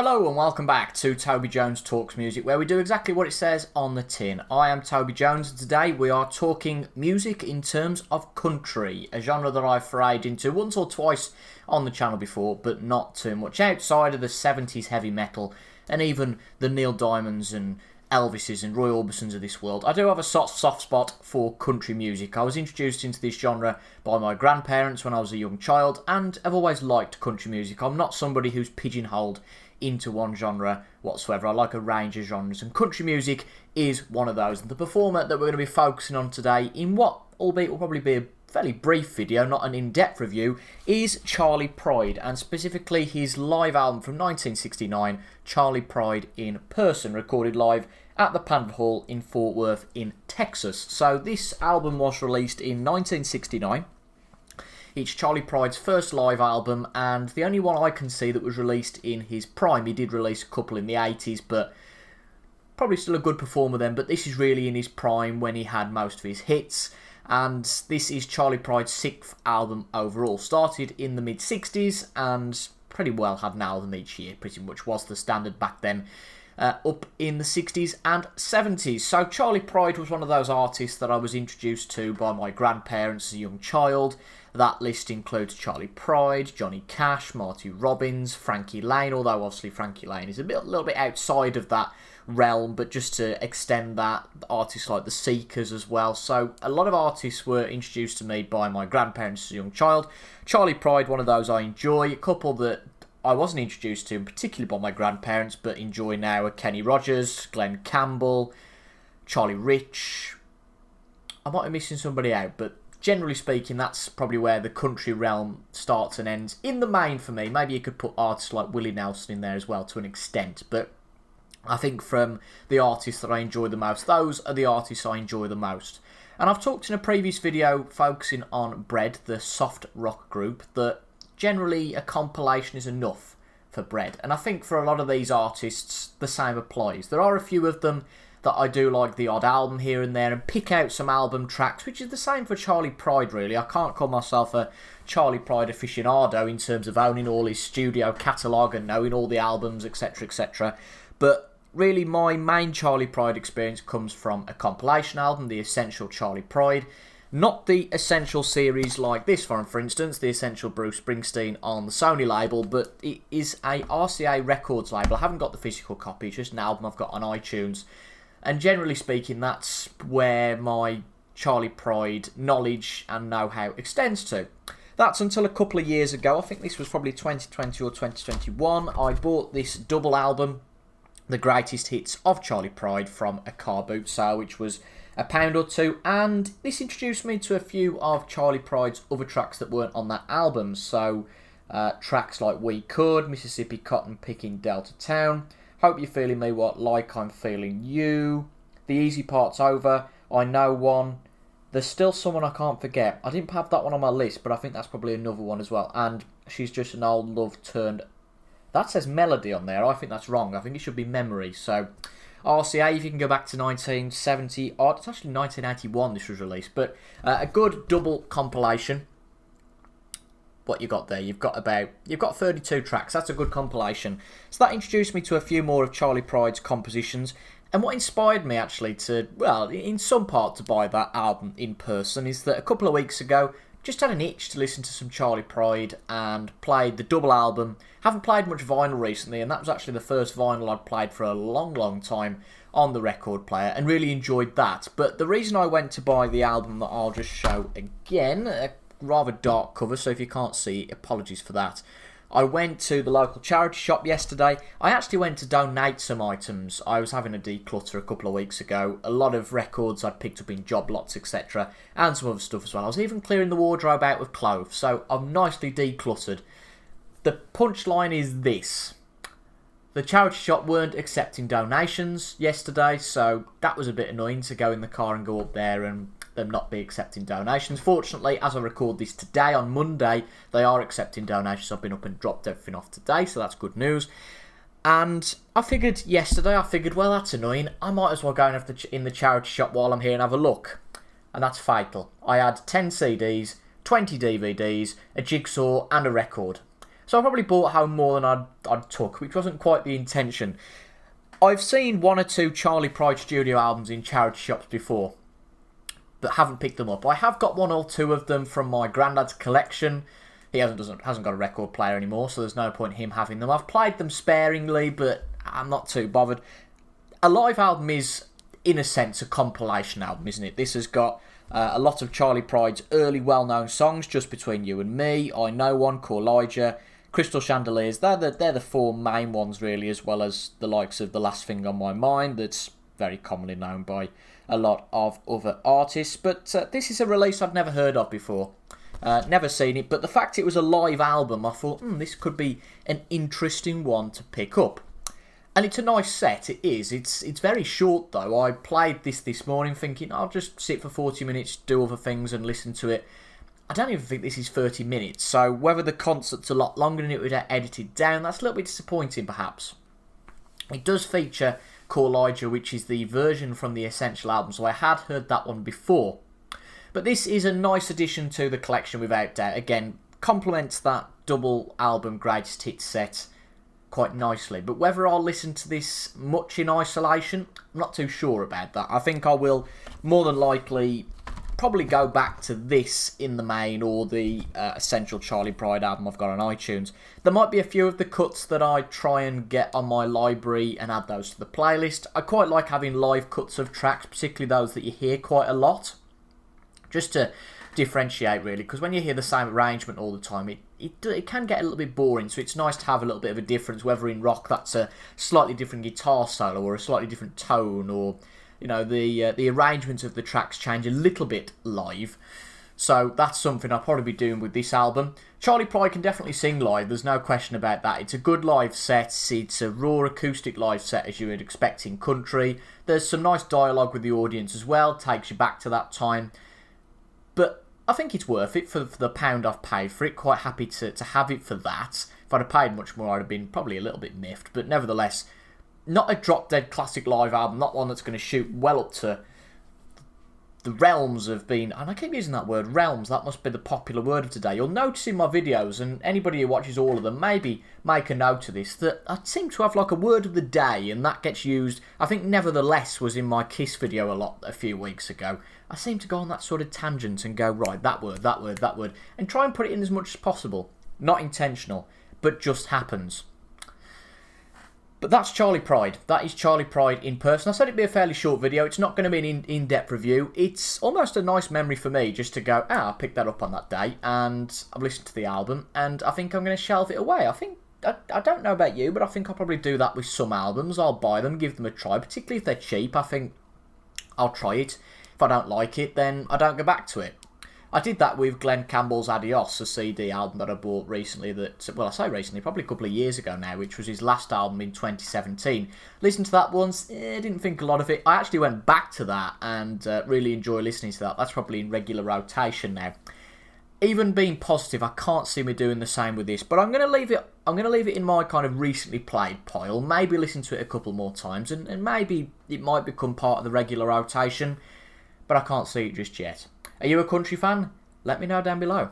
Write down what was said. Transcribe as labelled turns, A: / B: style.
A: Hello and welcome back to Toby Jones Talks Music, where we do exactly what it says on the tin. I am Toby Jones and today we are talking music in terms of country, a genre that I've forayed into once or twice on the channel before, but not too much outside of the 70s heavy metal and even the Neil Diamonds and Elvises and Roy Orbisons of this world. I do have a soft spot for country music. I was introduced into this genre by my grandparents when I was a young child and have always liked country music. I'm not somebody who's pigeonholed into one genre whatsoever. I like a range of genres, and country music is one of those. And the performer that we're going to be focusing on today, in what, albeit will probably be a fairly brief video, not an in-depth review, is Charley Pride, and specifically his live album from 1969, Charley Pride in Person, recorded live at the Panther Hall in Fort Worth in Texas. So this album was released in 1969. It's Charley Pride's first live album, and the only one I can see that was released in his prime. He did release a couple in the 80s, but probably still a good performer then, but this is really in his prime when he had most of his hits. And this is Charley Pride's 6th album overall. Started in the mid-60s and pretty well had an album each year, pretty much was the standard back then. Up in the 60s and 70s. So Charley Pride was one of those artists that I was introduced to by my grandparents as a young child. That list includes Charley Pride, Johnny Cash, Marty Robbins, Frankie Laine, although obviously Frankie Laine is a little bit outside of that realm, but just to extend that, artists like the Seekers as well. So a lot of artists were introduced to me by my grandparents as a young child. Charley Pride, one of those I enjoy. A couple that I wasn't introduced to, particularly by my grandparents, but enjoy now are Kenny Rogers, Glenn Campbell, Charlie Rich. I might be missing somebody out, but generally speaking, that's probably where the country realm starts and ends in the main for me. Maybe you could put artists like Willie Nelson in there as well to an extent, but I think from the artists that I enjoy the most, those are the artists I enjoy the most. And I've talked in a previous video focusing on Bread, the soft rock group, that generally a compilation is enough for Bread. And I think for a lot of these artists, the same applies. There are a few of them that I do like the odd album here and there and pick out some album tracks, which is the same for Charley Pride really. I can't call myself a Charley Pride aficionado in terms of owning all his studio catalogue and knowing all the albums, etc, etc. But really my main Charley Pride experience comes from a compilation album, the Essential Charley Pride. Not the Essential series like this one, for instance, the Essential Bruce Springsteen on the Sony label, but it is a RCA Records label. I haven't got the physical copy, it's just an album I've got on iTunes. And generally speaking, that's where my Charley Pride knowledge and know-how extends to. That's until a couple of years ago. I think this was probably 2020 or 2021. I bought this double album, The Greatest Hits of Charley Pride, from a car boot sale, which was £1 or £2, and this introduced me to a few of Charley Pride's other tracks that weren't on that album. So tracks like We Could, Mississippi Cotton Picking, Delta Town, Hope You're Feeling Me What Like I'm Feeling You, The Easy Part's Over, I Know One, There's Still Someone I Can't Forget. I didn't have that one on my list, but I think that's probably another one as well. And She's Just an Old Love Turned... That says Melody on there. I think that's wrong. I think it should be Memory. So RCA, if you can go back to 1970 odd, it's actually 1981 this was released, but a good double compilation. What you got there? You've got 32 tracks. That's a good compilation. So that introduced me to a few more of Charley Pride's compositions. And what inspired me actually to, well, in some part to buy that album in person is that a couple of weeks ago, just had an itch to listen to some Charley Pride and played the double album. Haven't played much vinyl recently, and that was actually the first vinyl I'd played for a long time on the record player, and really enjoyed that. But the reason I went to buy the album that I'll just show again, a rather dark cover, so if you can't see, apologies for that. I went to the local charity shop yesterday. I actually went to donate some items. I was having a declutter a couple of weeks ago. A lot of records I'd picked up in job lots, etc. And some other stuff as well. I was even clearing the wardrobe out with clothes. So I'm nicely decluttered. The punchline is this. The charity shop weren't accepting donations yesterday, so that was a bit annoying to go in the car and go up there and them not be accepting donations. Fortunately, as I record this today on Monday, they are accepting donations. I've been up and dropped everything off today, so that's good news. And I figured yesterday, well, that's annoying. I might as well go in the charity shop while I'm here and have a look. And that's fatal. I had 10 CDs, 20 DVDs, a jigsaw and a record. So I probably brought home more than I'd took, which wasn't quite the intention. I've seen one or two Charley Pride studio albums in charity shops before, but haven't picked them up. I have got one or two of them from my granddad's collection. He hasn't got a record player anymore, so there's no point in him having them. I've played them sparingly, but I'm not too bothered. A live album is, in a sense, a compilation album, isn't it? This has got a lot of Charley Pride's early well-known songs, Just Between You and Me, I Know One, Call Elijah, Crystal Chandeliers. They're the four main ones, really, as well as the likes of The Last Thing on My Mind, that's very commonly known by a lot of other artists. But this is a release I'd never heard of before. Never seen it, but the fact it was a live album, I thought, this could be an interesting one to pick up. And it's a nice set, it is. It's very short, though. I played this morning thinking, I'll just sit for 40 minutes, do other things and listen to it. I don't even think this is 30 minutes, so whether the concert's a lot longer than it would have edited down, that's a little bit disappointing, perhaps. It does feature Call Elijah, which is the version from the Essential album, so I had heard that one before. But this is a nice addition to the collection without doubt. Again, complements that double album greatest hits set quite nicely. But whether I'll listen to this much in isolation, I'm not too sure about that. I think I will more than likely probably go back to this in the main, or the Essential Charley Pride album I've got on iTunes. There might be a few of the cuts that I try and get on my library and add those to the playlist. I quite like having live cuts of tracks, particularly those that you hear quite a lot. Just to differentiate, really, because when you hear the same arrangement all the time, it can get a little bit boring, so it's nice to have a little bit of a difference, whether in rock that's a slightly different guitar solo or a slightly different tone, or, you know, the arrangement of the tracks change a little bit live. So that's something I'll probably be doing with this album. Charley Pride can definitely sing live, there's no question about that. It's a good live set, it's a raw acoustic live set as you would expect in country. There's some nice dialogue with the audience as well, takes you back to that time. But I think it's worth it for the pound I've paid for it. Quite happy to have it for that. If I'd have paid much more, I'd have been probably a little bit miffed. But nevertheless, not a drop-dead classic live album. Not one that's going to shoot well up to the realms of being... And I keep using that word, realms. That must be the popular word of today. You'll notice in my videos, and anybody who watches all of them, maybe make a note of this, that I seem to have like a word of the day, and that gets used... I think nevertheless was in my Kiss video a few weeks ago. I seem to go on that sort of tangent and go, right, that word, and try and put it in as much as possible. Not intentional, but just happens. But that's Charley Pride. That is Charley Pride in person. I said it'd be a fairly short video. It's not going to be an in-depth review. It's almost a nice memory for me just to go, I picked that up on that day, and I've listened to the album, and I think I'm going to shelve it away. I don't know about you, but I think I'll probably do that with some albums. I'll buy them, give them a try, particularly if they're cheap. I think I'll try it. If I don't like it, then I don't go back to it. I did that with Glenn Campbell's Adios, a CD album that I bought recently that, well, I say recently, probably a couple of years ago now, which was his last album in 2017. Listened to that once, didn't think a lot of it. I actually went back to that and really enjoy listening to that. That's probably in regular rotation now. Even being positive, I can't see me doing the same with this, but I'm going to leave it. I'm going to leave it in my kind of recently played pile. Maybe listen to it a couple more times, and maybe it might become part of the regular rotation. But I can't see it just yet. Are you a country fan? Let me know down below.